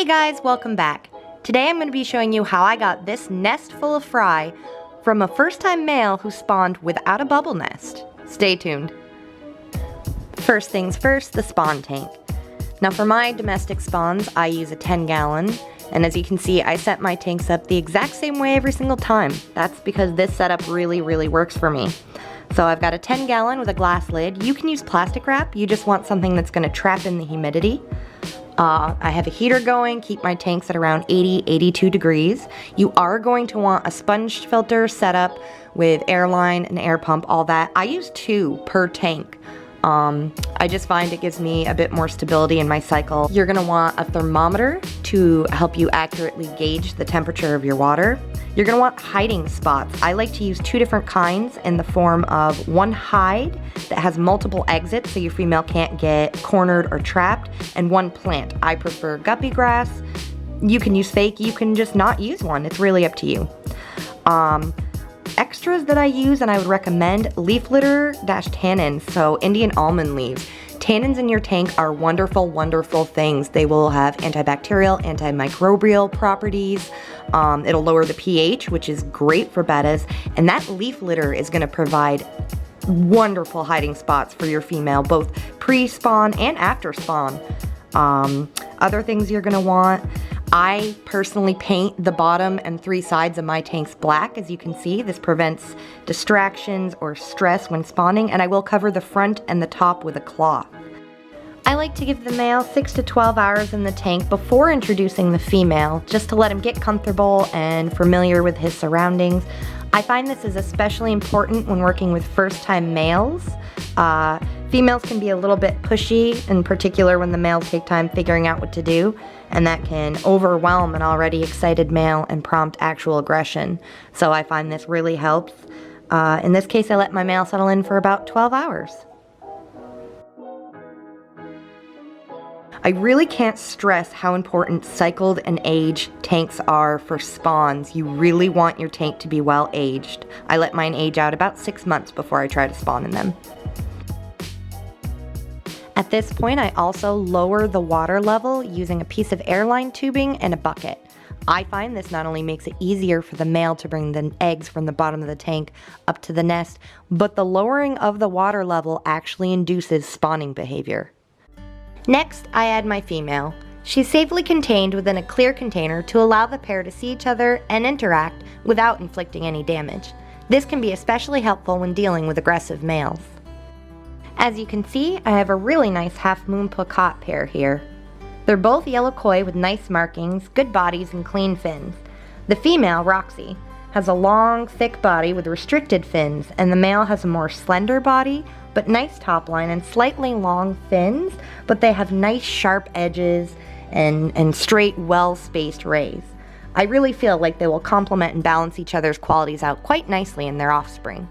guys, welcome back. Today I'm going to be showing you how I got this nest full of fry from a first-time male who spawned without a bubble nest. Stay tuned. First things first, the spawn tank. Now for my domestic spawns, I use a 10-gallon, and as you can see, I set my tanks up the exact same way every single time. That's because this setup really works for me. So I've got a 10-gallon with a glass lid. You can use plastic wrap, you just want something that's going to trap in the humidity. I have a heater going, keep my tanks at around 80-82 degrees. You are going to want a sponge filter set up with air line and air pump, all that. I use 2 per tank. I just find it gives me a bit more stability in my cycle. You're gonna want a thermometer to help you accurately gauge the temperature of your water. You're gonna want hiding spots. I like to use 2 different kinds in the form of one hide that has multiple exits so your female can't get cornered or trapped, and one plant. I prefer guppy grass. You can use fake, you can just not use one. It's really up to you. Extras that I use and I would recommend, leaf litter - tannins, so Indian almond leaves. Tannins in your tank are wonderful things. They will have antibacterial, antimicrobial properties. It'll lower the pH, which is great for bettas, and that leaf litter is going to provide wonderful hiding spots for your female, both pre-spawn and after spawn. Other things you're going to want, I personally paint the bottom and 3 sides of my tanks black. As you can see, this prevents distractions or stress when spawning, and I will cover the front and the top with a cloth. I like to give the male 6 to 12 hours in the tank before introducing the female, just to let him get comfortable and familiar with his surroundings. I find this is especially important when working with first-time males. Females can be a little bit pushy, in particular when the males take time figuring out what to do, and that can overwhelm an already excited male and prompt actual aggression. So I find this really helps. In this case, I let my male settle in for about 12 hours. I really can't stress how important cycled and aged tanks are for spawns. You really want your tank to be well aged. I let mine age out about 6 months before I try to spawn in them. At this point, I also lower the water level using a piece of airline tubing and a bucket. I find this not only makes it easier for the male to bring the eggs from the bottom of the tank up to the nest, but the lowering of the water level actually induces spawning behavior. Next, I add my female. She's safely contained within a clear container to allow the pair to see each other and interact without inflicting any damage. This can be especially helpful when dealing with aggressive males. As you can see, I have a really nice half-moon placate pair here. They're both yellow koi with nice markings, good bodies, and clean fins. The female, Roxy, has a long, thick body with restricted fins, and the male has a more slender body, but nice top line and slightly long fins, but they have nice sharp edges and straight, well-spaced rays. I really feel like they will complement and balance each other's qualities out quite nicely in their offspring.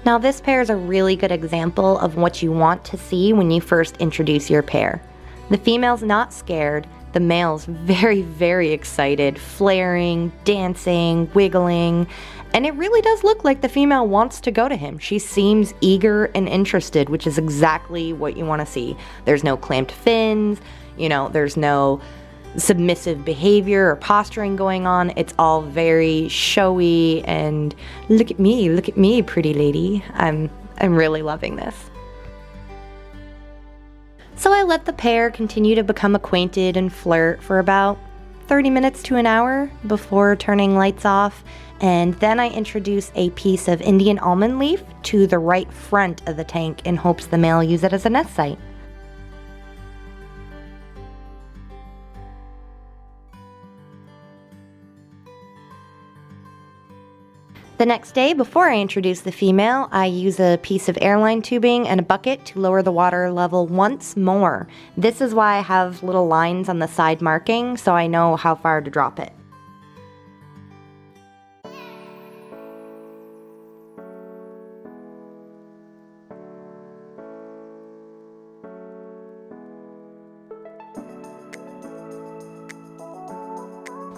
Now this pair is a really good example of what you want to see when you first introduce your pair. The female's not scared, the male's very excited, flaring, dancing, wiggling, and it really does look like the female wants to go to him. She seems eager and interested, which is exactly what you want to see. There's no clamped fins, there's no submissive behavior or posturing going on. It's all very showy and look at me, pretty lady. I'm really loving this. So I let the pair continue to become acquainted and flirt for about 30 minutes to an hour before turning lights off, and then I introduce a piece of Indian almond leaf to the right front of the tank in hopes the male use it as a nest site. The next day, before I introduce the female, I use a piece of airline tubing and a bucket to lower the water level once more. This is why I have little lines on the side marking, so I know how far to drop it.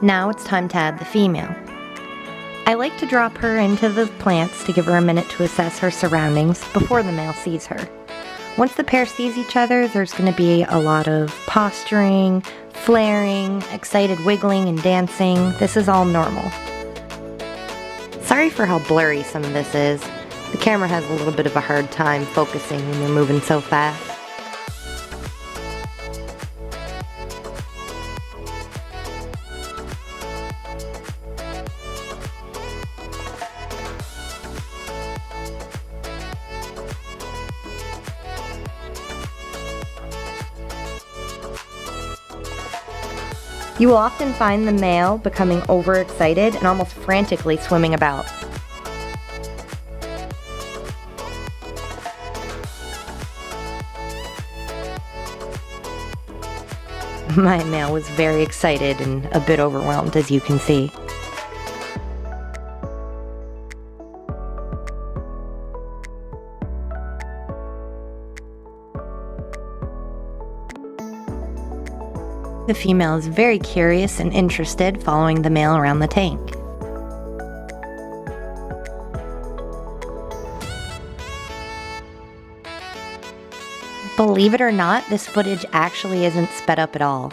Now it's time to add the female. I like to drop her into the plants to give her a minute to assess her surroundings before the male sees her. Once the pair sees each other, there's going to be a lot of posturing, flaring, excited wiggling and dancing. This is all normal. Sorry for how blurry some of this is. The camera has a little bit of a hard time focusing when you're moving so fast. You will often find the male becoming overexcited and almost frantically swimming about. My male was very excited and a bit overwhelmed, as you can see. The female is very curious and interested, following the male around the tank. Believe it or not, this footage actually isn't sped up at all.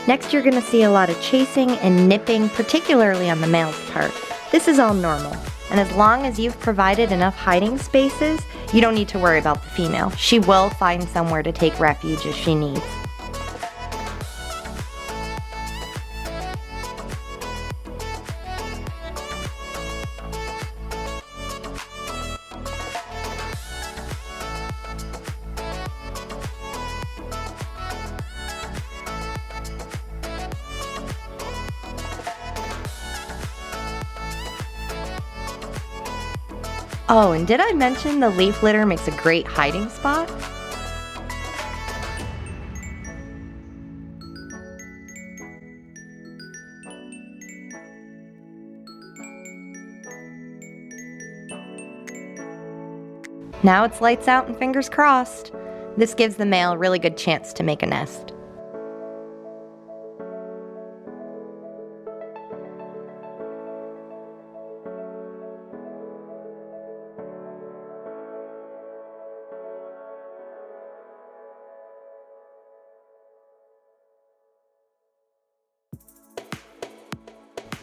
Next, you're going to see a lot of chasing and nipping, particularly on the male's part. This is all normal, and as long as you've provided enough hiding spaces, you don't need to worry about the female. She will find somewhere to take refuge if she needs. Oh, and did I mention the leaf litter makes a great hiding spot? Now it's lights out and fingers crossed. This gives the male a really good chance to make a nest.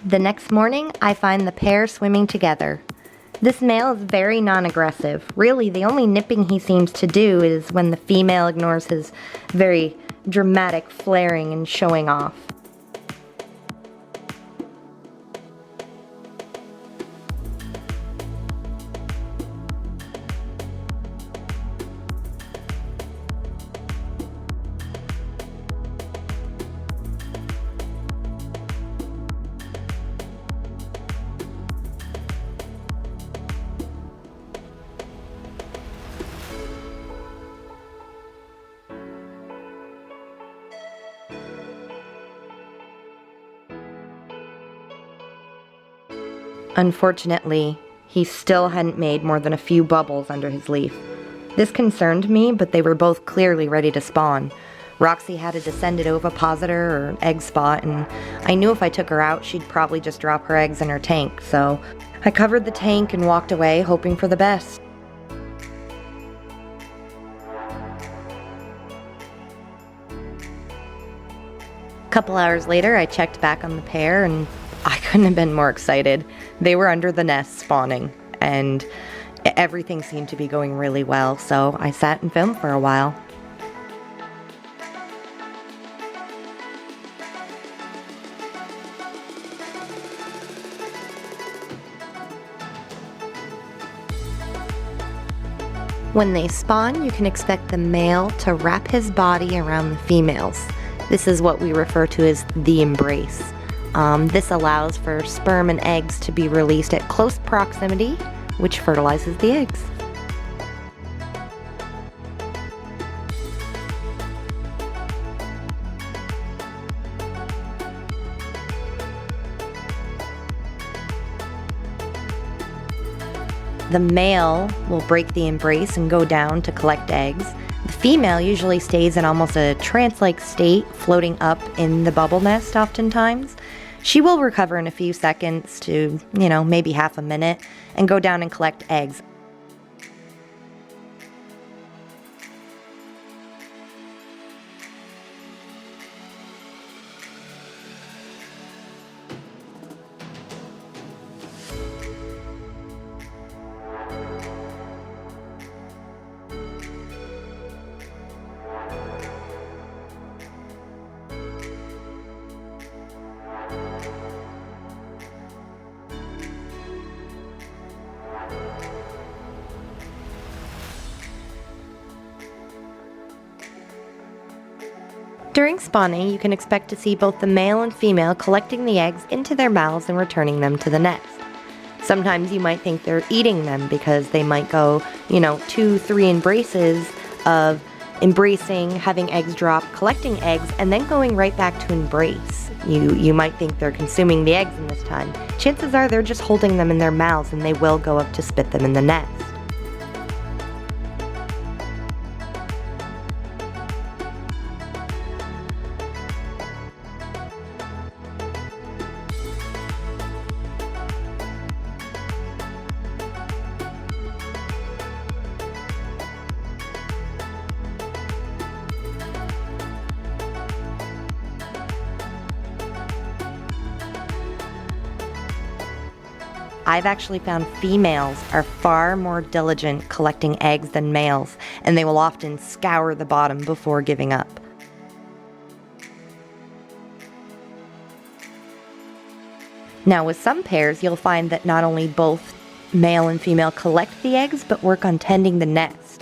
The next morning, I find the pair swimming together. This male is very non-aggressive. Really, the only nipping he seems to do is when the female ignores his very dramatic flaring and showing off. Unfortunately, he still hadn't made more than a few bubbles under his leaf. This concerned me, but they were both clearly ready to spawn. Roxy had a descended ovipositor or egg spot, and I knew if I took her out, she'd probably just drop her eggs in her tank, so I covered the tank and walked away, hoping for the best. A couple hours later, I checked back on the pair, and I couldn't have been more excited. They were under the nest spawning, and everything seemed to be going really well, so I sat and filmed for a while. When they spawn, you can expect the male to wrap his body around the females. This is what we refer to as the embrace. This allows for sperm and eggs to be released at close proximity, which fertilizes the eggs. The male will break the embrace and go down to collect eggs. The female usually stays in almost a trance-like state, floating up in the bubble nest oftentimes. She will recover in a few seconds to, maybe half a minute and go down and collect eggs. During spawning, you can expect to see both the male and female collecting the eggs into their mouths and returning them to the nest. Sometimes you might think they're eating them because they might go, 2, 3 embraces of embracing, having eggs drop, collecting eggs, and then going right back to embrace. You might think they're consuming the eggs in this time. Chances are they're just holding them in their mouths and they will go up to spit them in the nest. I've actually found females are far more diligent collecting eggs than males, and they will often scour the bottom before giving up. Now with some pairs, you'll find that not only both male and female collect the eggs, but work on tending the nest.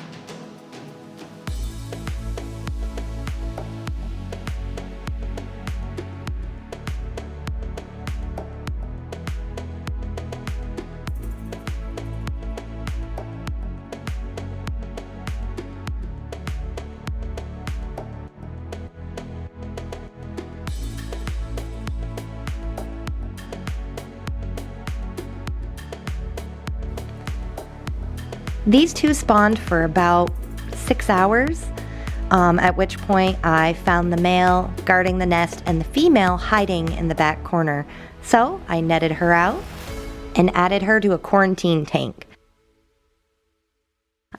These two spawned for about 6 hours, at which point I found the male guarding the nest and the female hiding in the back corner. So I netted her out and added her to a quarantine tank.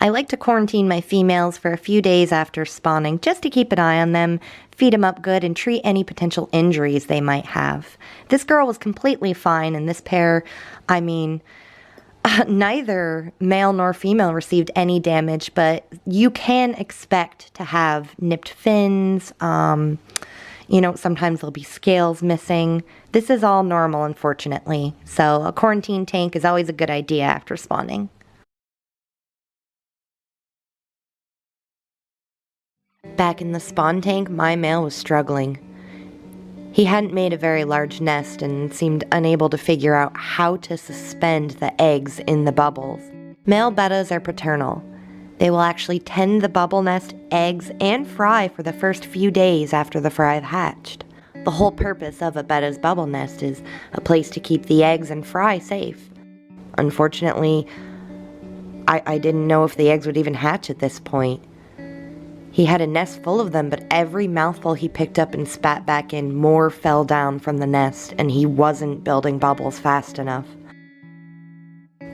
I like to quarantine my females for a few days after spawning just to keep an eye on them, feed them up good, and treat any potential injuries they might have. This girl was completely fine, and this pair, neither male nor female received any damage, but you can expect to have nipped fins. Sometimes there'll be scales missing. This is all normal, unfortunately. So a quarantine tank is always a good idea after spawning. Back in the spawn tank, my male was struggling. He hadn't made a very large nest and seemed unable to figure out how to suspend the eggs in the bubbles. Male bettas are paternal. They will actually tend the bubble nest, eggs, and fry for the first few days after the fry have hatched. The whole purpose of a betta's bubble nest is a place to keep the eggs and fry safe. Unfortunately, I didn't know if the eggs would even hatch at this point. He had a nest full of them, but every mouthful he picked up and spat back in, more fell down from the nest, and he wasn't building bubbles fast enough.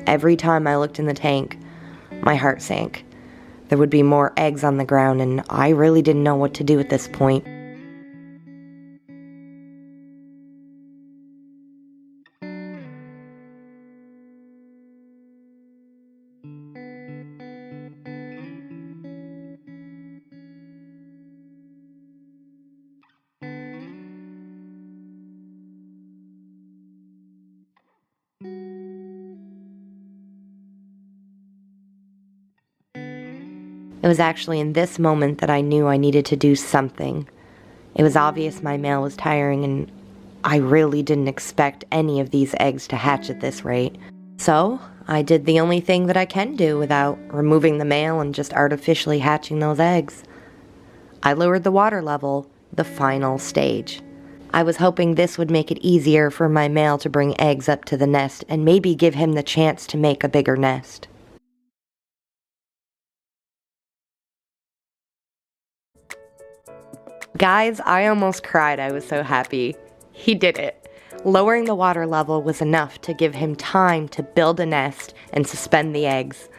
Every time I looked in the tank, my heart sank. There would be more eggs on the ground, and I really didn't know what to do at this point. It was actually in this moment that I knew I needed to do something. It was obvious my male was tiring, and I really didn't expect any of these eggs to hatch at this rate. So I did the only thing that I can do without removing the male and just artificially hatching those eggs. I lowered the water level, the final stage. I was hoping this would make it easier for my male to bring eggs up to the nest and maybe give him the chance to make a bigger nest. Guys, I almost cried. I was so happy. He did it. Lowering the water level was enough to give him time to build a nest and suspend the eggs.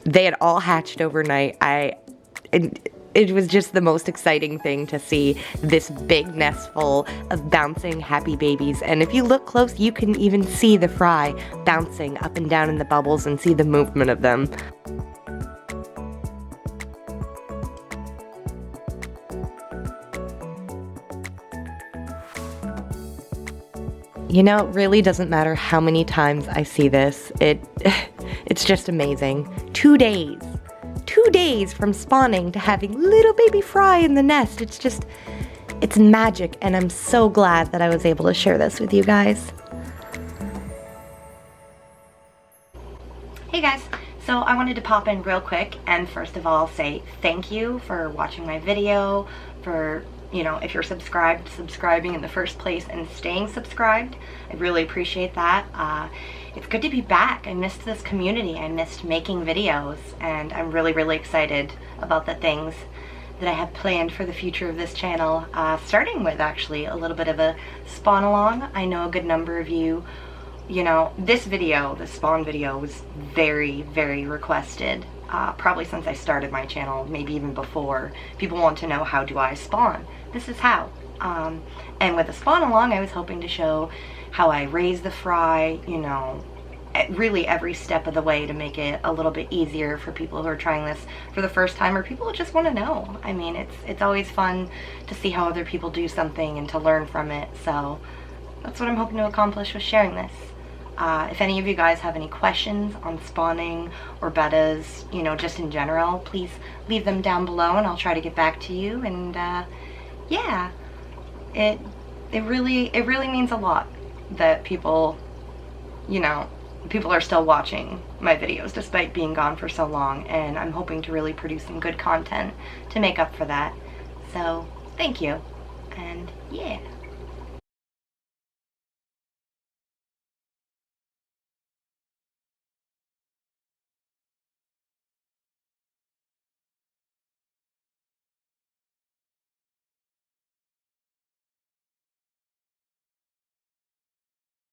They had all hatched overnight. It was just the most exciting thing to see this big nest full of bouncing happy babies. And if you look close, you can even see the fry bouncing up and down in the bubbles and see the movement of them. You know, it really doesn't matter how many times I see this. It's just amazing. 2 days. 2 days from spawning to having little baby fry in the nest. It's magic, and I'm so glad that I was able to share this with you guys. Hey guys, so I wanted to pop in real quick and first of all say thank you for watching my video, for, you know, if you're subscribing in the first place and staying subscribed. I really appreciate that. It's good to be back. I missed this community. I missed making videos, and I'm really, really excited about the things that I have planned for the future of this channel, starting with actually a little bit of a spawn along. I know a good number of you, this video, the spawn video, was very, very requested. Probably since I started my channel, maybe even before. People want to know, how do I spawn? This is how. And with the spawn along, I was hoping to show how I raise the fry, really every step of the way to make it a little bit easier for people who are trying this for the first time, or people who just want to know. I mean, it's always fun to see how other people do something and to learn from it. So that's what I'm hoping to accomplish with sharing this. If any of you guys have any questions on spawning or bettas, just in general, please leave them down below and I'll try to get back to you. And yeah, it really means a lot that people are still watching my videos despite being gone for so long, and I'm hoping to really produce some good content to make up for that. So thank you, and yeah.